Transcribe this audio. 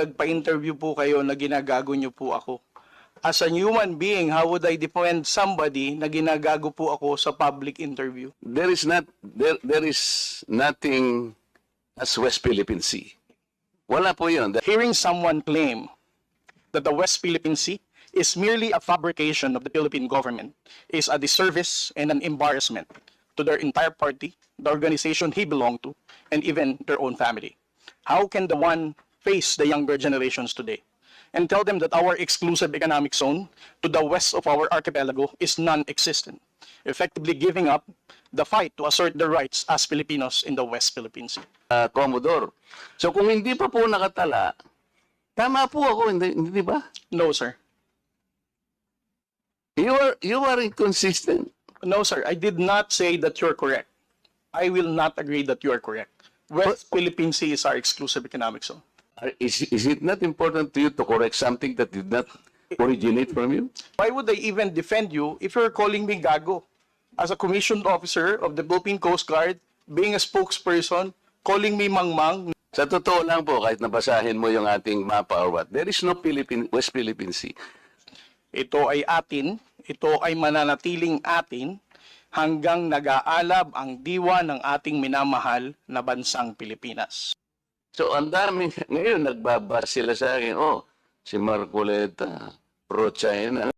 Nagpa-interview po kayo na ginagago niyo po ako. As a human being, how would I defend somebody na ginagago po ako sa public interview? There is nothing as West Philippine Sea. Wala po yun. Hearing someone claim that the West Philippine Sea is merely a fabrication of the Philippine government is a disservice and an embarrassment to their entire party, the organization he belonged to, and even their own family. How can the one face the younger generations today and tell them that our exclusive economic zone to the west of our archipelago is non-existent, effectively giving up the fight to assert their rights as Filipinos in the West Philippine Sea? Commodore. So kung hindi pa po nakatala, tama po ako, hindi ba? No, sir. You are inconsistent. No, sir. I did not say that you're correct. I will not agree that you are correct. West Philippine Sea is our exclusive economic zone. Is it not important to you to correct something that did not originate from you? Why would I even defend you if you're calling me gago? As a commissioned officer of the Philippine Coast Guard, being a spokesperson, calling me mangmang. Sa totoo lang po, kahit nabasahin mo yung ating mapa or what, there is no West Philippine Sea. Ito ay atin, ito ay mananatiling atin hanggang nag-aalab ang diwa ng ating minamahal na bansang Pilipinas. So, ang dami, ngayon nagbabas sila sa akin, oh, si Marcoleta, pro-China.